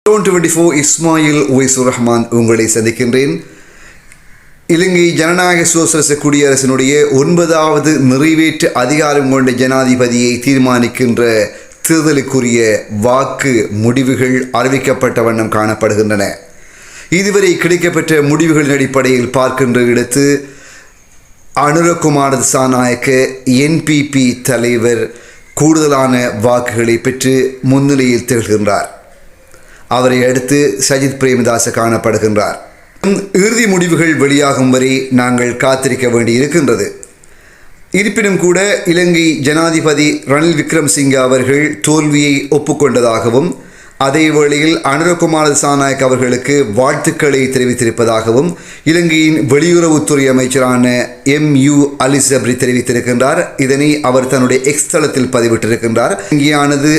24 இஸ்மாயில் ஒய்சுர் ரஹ்மான் உங்களை சந்திக்கின்றேன். இலங்கை ஜனநாயக சோசலிச குடியரசினுடைய 9வது நிறைவேற்று அதிகாரம் கொண்ட ஜனாதிபதியை தீர்மானிக்கின்ற தேர்தலுக்குரிய வாக்கு முடிவுகள் அறிவிக்கப்பட்ட வண்ணம் காணப்படுகின்றன. இதுவரை கிடைக்கப்பெற்ற முடிவுகளின் அடிப்படையில் பார்க்கின்ற இடத்து அனுரகுமார திசாநாயக்க NPP தலைவர் கூடுதலான வாக்குகளை பெற்று முன்னிலையில் திகழ்கின்றார். அவரை அடுத்து சஜித் பிரேமதாச காணப்படுகின்றார். இறுதி முடிவுகள் வெளியாகும் வரை நாங்கள் காத்திருக்க வேண்டியிருக்கின்றது. இருப்பினும் கூட இலங்கை ஜனாதிபதி ரணில் விக்ரமசிங்கே அவர்கள் தோல்வியை ஒப்புக்கொண்டதாகவும் அதே வேளையில் அனுரகுமார திசாநாயக்க அவர்களுக்கு வாழ்த்துக்களை தெரிவித்திருப்பதாகவும் இலங்கையின் வெளியுறவுத்துறை அமைச்சரான MU அலி சப்ரி தெரிவித்திருக்கின்றார். இதனை அவர் தன்னுடைய எக்ஸ் தளத்தில் பதிவிட்டிருக்கின்றார். இங்கேயானது